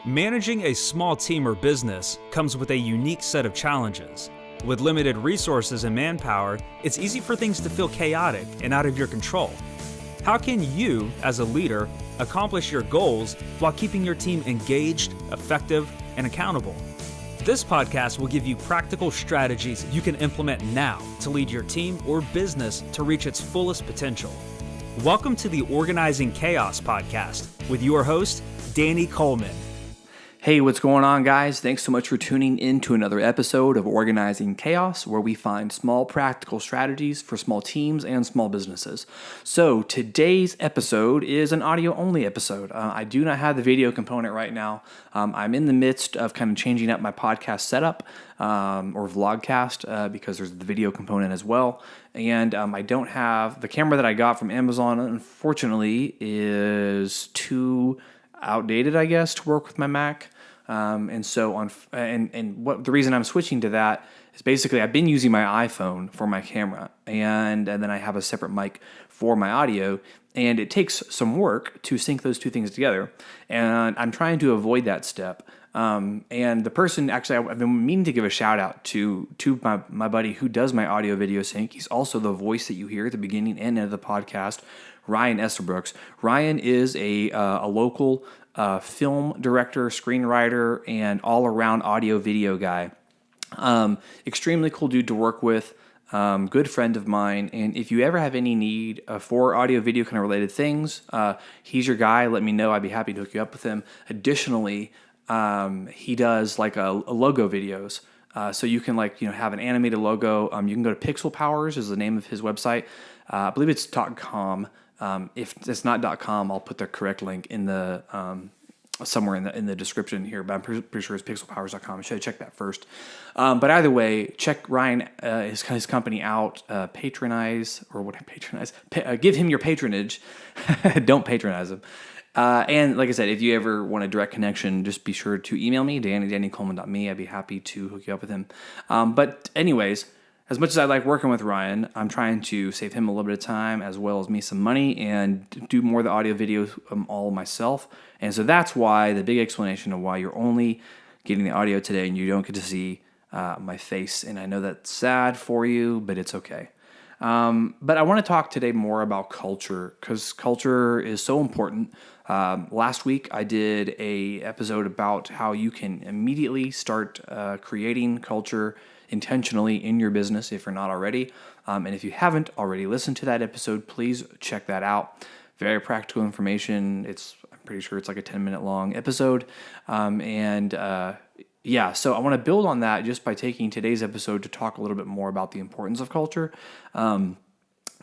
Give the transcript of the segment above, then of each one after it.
Managing a small team or business comes with a unique set of challenges. With limited resources and manpower, it's easy for things to feel chaotic and out of your control. How can you, as a leader, accomplish your goals while keeping your team engaged, effective, and accountable? This podcast will give you practical strategies you can implement now to lead your team or business to reach its fullest potential. Welcome to the Organizing Chaos podcast with your host, Danny Coleman. Hey, what's going on, guys? Thanks so much for tuning in to another episode of Organizing Chaos, where we find small practical strategies for small teams and small businesses. So today's episode is an audio-only episode. I do not have the video component right now. I'm in the midst of kind of changing up my podcast setup or vlogcast because there's the video component as well. And I don't have the camera that I got from Amazon, unfortunately, is too outdated, I guess, to work with my Mac. The reason I'm switching to that is basically I've been using my iPhone for my camera, and then I have a separate mic for my audio, and it takes some work to sync those two things together, and I'm trying to avoid that step. And the person, actually, I've been meaning to give a shout out to my buddy who does my audio video sync. He's also the voice that you hear at the beginning and end of the podcast, Ryan Estabrooks. Ryan is a local film director, screenwriter, and all-around audio-video guy. Extremely cool dude to work with, good friend of mine, and if you ever have any need for audio-video kind of related things, he's your guy. Let me know. I'd be happy to hook you up with him. Additionally, he does like a logo videos. So you can have an animated logo. You can go to Pixel Powers is the name of his website. I believe it's .com. If it's not .com, I'll put the correct link in the somewhere in the description here. But I'm pretty sure it's pixelpowers.com. I should check that first. But either way, check Ryan his company out. Patronize. Give him your patronage. Don't patronize him. And like I said, if you ever want a direct connection, just be sure to email me, dannycoleman.me. I'd be happy to hook you up with him. But anyways, as much as I like working with Ryan, I'm trying to save him a little bit of time as well as me some money and do more of the audio videos all myself. And so that's why the big explanation of why you're only getting the audio today and you don't get to see my face. And I know that's sad for you, but it's okay. But I want to talk today more about culture because culture is so important. Last week I did a episode about how you can immediately start creating culture intentionally in your business if you're not already. And if you haven't already listened to that episode, please check that out. Very practical information. I'm pretty sure it's like a 10-minute long episode. So I want to build on that just by taking today's episode to talk a little bit more about the importance of culture.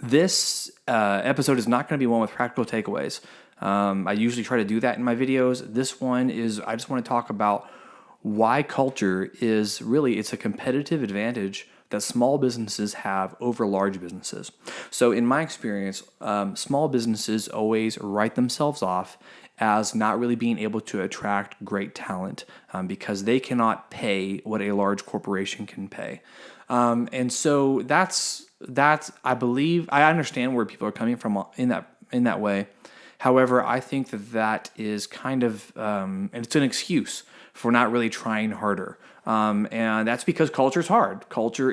This episode is not going to be one with practical takeaways. I usually try to do that in my videos. This one is, I just want to talk about why culture is really, it's a competitive advantage that small businesses have over large businesses. So in my experience, small businesses always write themselves off as not really being able to attract great talent because they cannot pay what a large corporation can pay. And so that's I believe, I understand where people are coming from in that way. However, I think that is kind of, and it's an excuse for not really trying harder. And that's because culture is hard. Culture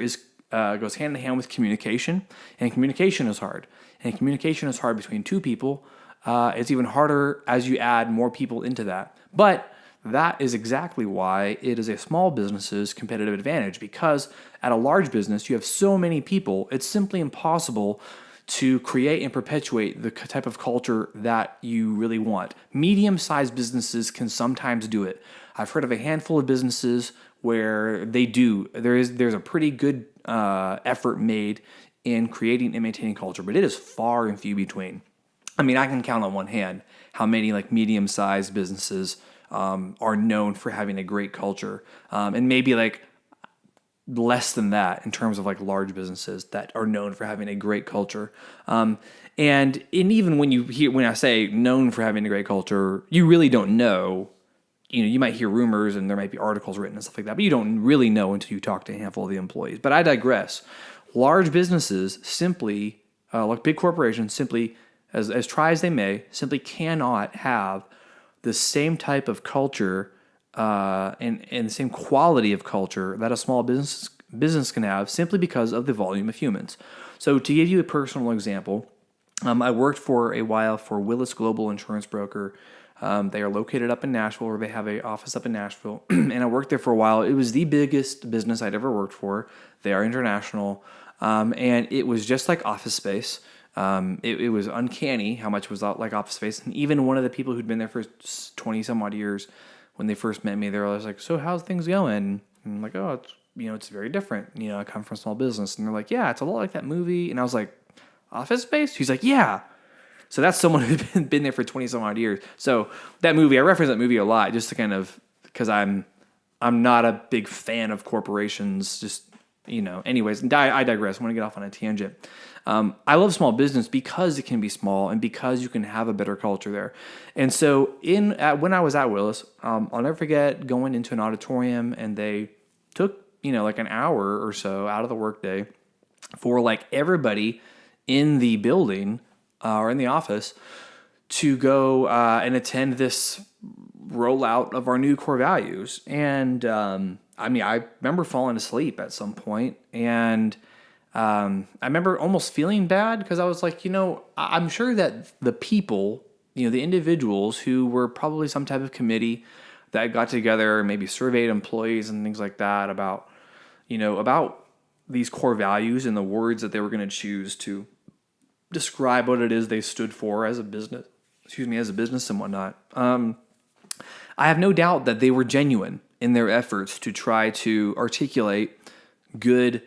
goes hand in hand with communication, and communication is hard. And communication is hard between two people. It's even harder as you add more people into that. But that is exactly why it is a small business's competitive advantage, because at a large business, you have so many people, it's simply impossible to create and perpetuate the type of culture that you really want. Medium-sized businesses can sometimes do it. I've heard of a handful of businesses where they do. There's a pretty good effort made in creating and maintaining culture, but it is far and few between. I mean, I can count on one hand how many medium-sized businesses are known for having a great culture, and maybe less than that in terms of large businesses that are known for having a great culture. And even when I say known for having a great culture, you really don't know. You might hear rumors and there might be articles written and stuff like that, but you don't really know until you talk to a handful of the employees. But I digress. Large businesses simply, like big corporations, simply, as try as they may, simply cannot have the same type of culture and the same quality of culture that a small business can have simply because of the volume of humans. So to give you a personal example, I worked for a while for Willis Global Insurance Broker. They are located up in Nashville, or they have an office up in Nashville. And I worked there for a while. It was the biggest business I'd ever worked for. They are international. And it was just like Office Space. It was uncanny how much it was like Office Space. And even one of the people who'd been there for 20 some odd years, when they first met me, they were always like, "So how's things going?" And I'm like, "Oh, it's very different. I come from a small business." And they're like, "Yeah, it's a lot like that movie." And I was like, "Office Space?" He's like, "Yeah." So that's someone who's been there for 20 some odd years. So that movie, I reference that movie a lot just to kind of, because I'm not a big fan of corporations. Just, anyways, I digress. I want to get off on a tangent. I love small business because it can be small and because you can have a better culture there. And so when I was at Willis, I'll never forget going into an auditorium, and they took, like an hour or so out of the workday for like everybody in the building or in the office to go and attend this rollout of our new core values. And I remember falling asleep at some point, and I remember almost feeling bad because I was like, I'm sure that the people, the individuals who were probably some type of committee that got together and maybe surveyed employees and things like that about these core values and the words that they were going to choose to describe what it is they stood for as a business, and whatnot. I have no doubt that they were genuine in their efforts to try to articulate good,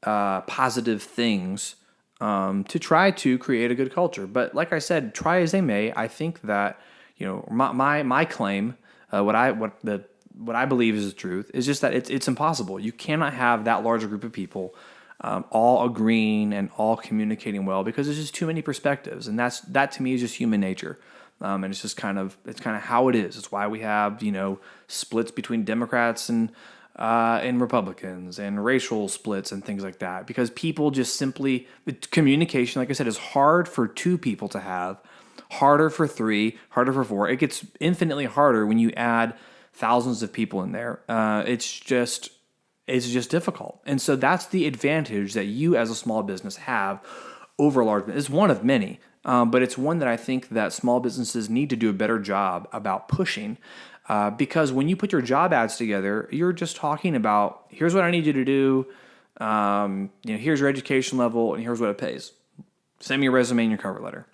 positive things to try to create a good culture. But like I said, try as they may, I think that my claim, what I believe is the truth, is just that it's impossible. You cannot have that large a group of people all agreeing and all communicating well, because there's just too many perspectives, and that to me is just human nature. And it's just kind of how it is. It's why we have splits between Democrats and Republicans, and racial splits and things like that, because people just simply, communication, like I said, is hard for two people to have, harder for three, harder for four. It gets infinitely harder when you add thousands of people in there. It's just difficult. And so that's the advantage that you as a small business have over a large business. It's one of many, but it's one that I think that small businesses need to do a better job about pushing. Because when you put your job ads together, you're just talking about, here's what I need you to do. Here's your education level, and here's what it pays. Send me your resume and your cover letter.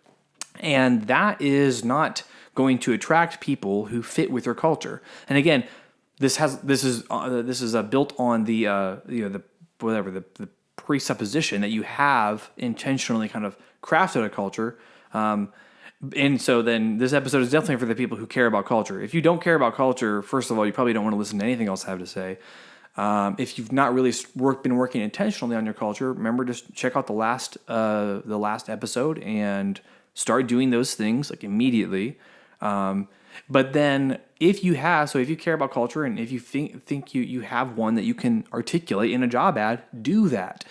And that is not going to attract people who fit with your culture. And again, this is built on the presupposition that you have intentionally kind of crafted a culture. And so then this episode is definitely for the people who care about culture. If you don't care about culture, first of all, you probably don't want to listen to anything else I have to say. If you've not really been working intentionally on your culture, remember, just check out the last episode and start doing those things like immediately. But then if you care about culture, and if you think you have one that you can articulate in a job ad, do that.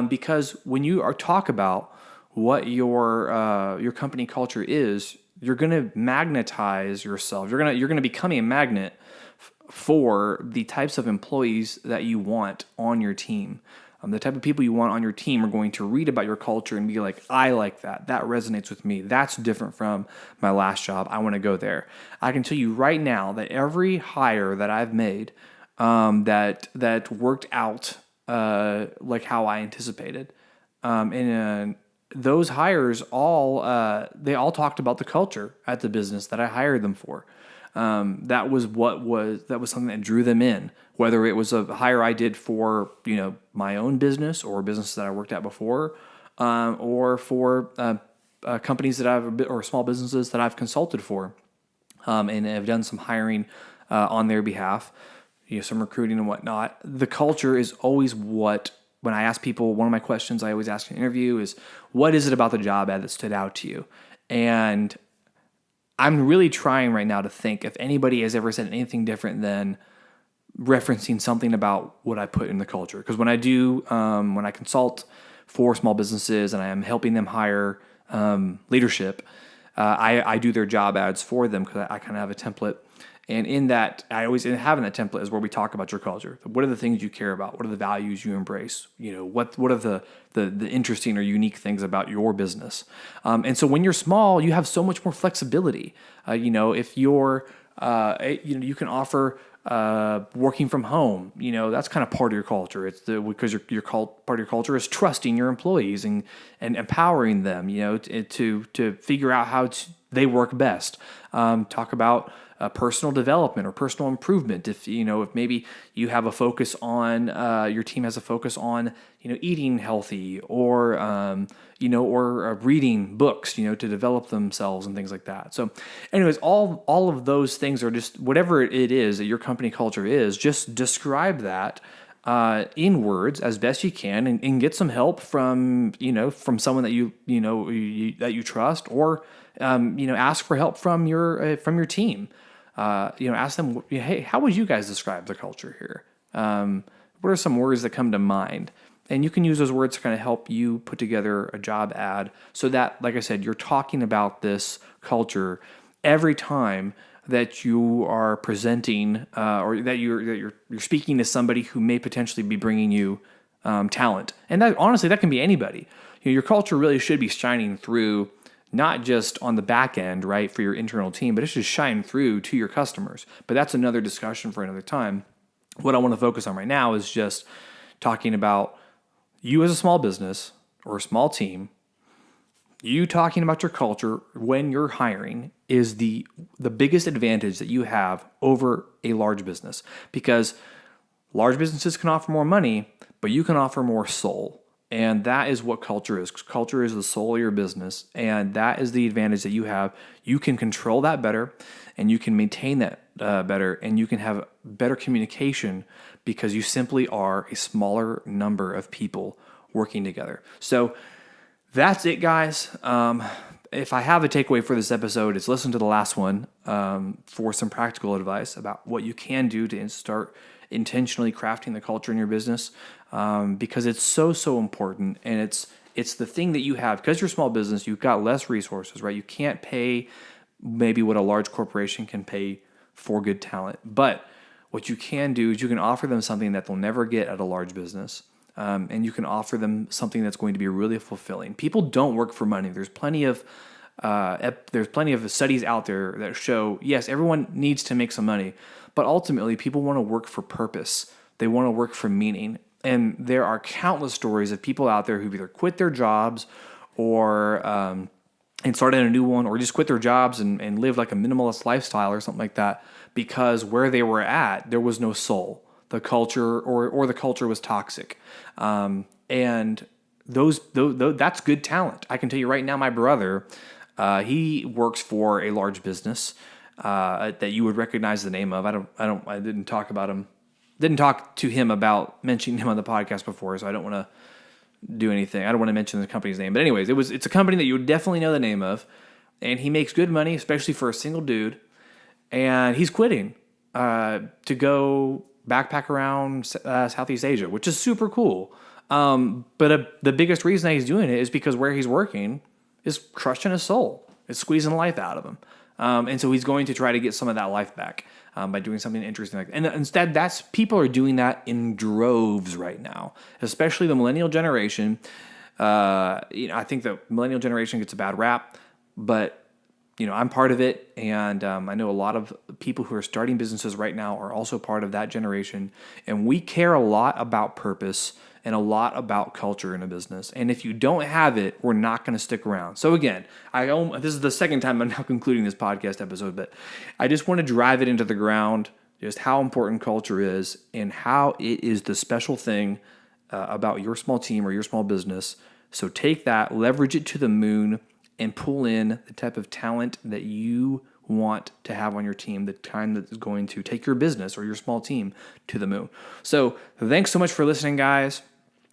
Because when you talk about what your company culture is, you're going to magnetize yourself. You're going to become a magnet for the types of employees that you want on your team. The type of people you want on your team are going to read about your culture and be like, I like that. That resonates with me. That's different from my last job. I want to go there. I can tell you right now that every hire that I've made that worked out like how I anticipated, and those hires they all talked about the culture at the business that I hired them for. That was something that drew them in, whether it was a hire I did for my own business or businesses that I worked at before, or for companies or small businesses that I've consulted for, and have done some hiring on their behalf, some recruiting and whatnot. The culture is always when I ask people, one of my questions I always ask in an interview is, what is it about the job ad that stood out to you? And I'm really trying right now to think if anybody has ever said anything different than referencing something about what I put in the culture. Because when I consult for small businesses and I am helping them hire leadership, I do their job ads for them because I kind of have a template. And in that, I always have in that template is where we talk about your culture. What are the things you care about? What are the values you embrace? What are the interesting or unique things about your business? And so when you're small, you have so much more flexibility. If you're, you can offer working from home. That's kind of part of your culture. It's because part of your culture is trusting your employees and empowering them. To figure out how they work best. Talk about personal development or personal improvement. If maybe you have a focus on your team has a focus on eating healthy or reading books to develop themselves and things like that. So anyways, all of those things are just whatever it is that your company culture is, just describe that in words as best you can and get some help from someone that you trust, or ask for help from your team. Ask them, hey, how would you guys describe the culture here? What are some words that come to mind? And you can use those words to kind of help you put together a job ad so that, like I said, you're talking about this culture every time that you are presenting or that you're speaking to somebody who may potentially be bringing you talent. And that honestly, that can be anybody. Your culture really should be shining through, not just on the back end, right, for your internal team, but it should shine through to your customers. But that's another discussion for another time. What I want to focus on right now is just talking about you as a small business or a small team. You talking about your culture when you're hiring is the biggest advantage that you have over a large business, because large businesses can offer more money, but you can offer more soul. And that is what culture is. Culture is the soul of your business, and that is the advantage that you have. You can control that better, and you can maintain that better, and you can have better communication because you simply are a smaller number of people working together. So that's it, guys. If I have a takeaway for this episode, it's listen to the last one for some practical advice about what you can do to start intentionally crafting the culture in your business, because it's so important, and it's the thing that you have. Because you're a small business, you've got less resources, right? You can't pay maybe what a large corporation can pay for good talent, but what you can do is you can offer them something that they'll never get at a large business. And you can offer them something that's going to be really fulfilling. People don't work for money. There's plenty of studies out there that show, yes, everyone needs to make some money, but ultimately people want to work for purpose. They want to work for meaning. And there are countless stories of people out there who've either quit their jobs or and started a new one, or just quit their jobs and lived like a minimalist lifestyle or something like that, because where they were at, there was no soul. The culture or the culture was toxic. And that's good talent. I can tell you right now, my brother, he works for a large business that you would recognize the name of. I didn't talk to him about mentioning him on the podcast before, so I don't want to do anything. I don't want to mention the company's name. But anyways, it's a company that you would definitely know the name of, and he makes good money, especially for a single dude. And he's quitting to go backpack around Southeast Asia, which is super cool. But the biggest reason that he's doing it is because where he's working is crushing his soul. It's squeezing life out of him. And so he's going to try to get some of that life back by doing something interesting like that. And instead, people are doing that in droves right now, especially the millennial generation. I think the millennial generation gets a bad rap, but I'm part of it, and I know a lot of people who are starting businesses right now are also part of that generation, and we care a lot about purpose and a lot about culture in a business. And if you don't have it, we're not going to stick around. So again, this is the second time I'm now concluding this podcast episode, but I just want to drive it into the ground, just how important culture is and how it is the special thing about your small team or your small business. So take that, leverage it to the moon, and pull in the type of talent that you want to have on your team, the kind that is going to take your business or your small team to the moon. So thanks so much for listening, guys.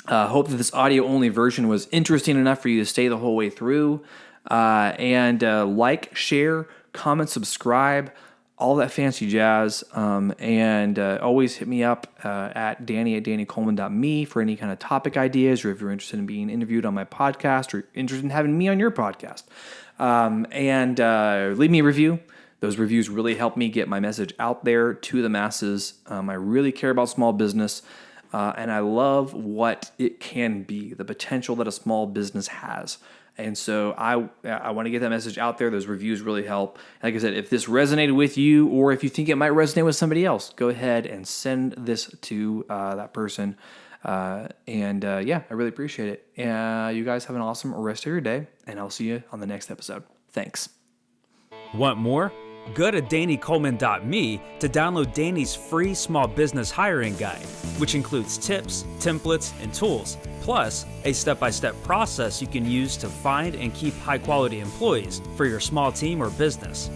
Hope that this audio-only version was interesting enough for you to stay the whole way through. And like, share, comment, subscribe, all that fancy jazz. And always hit me up at danny@dannycoleman.me for any kind of topic ideas, or if you're interested in being interviewed on my podcast or interested in having me on your podcast. And leave me a review. Those reviews really help me get my message out there to the masses. I really care about small business, and I love what it can be, the potential that a small business has. And so I want to get that message out there. Those reviews really help. Like I said, if this resonated with you, or if you think it might resonate with somebody else, go ahead and send this to that person. I really appreciate it. You guys have an awesome rest of your day, and I'll see you on the next episode. Thanks. Want more? Go to DannyColeman.me to download Danny's free small business hiring guide, which includes tips, templates, and tools, plus a step-by-step process you can use to find and keep high-quality employees for your small team or business.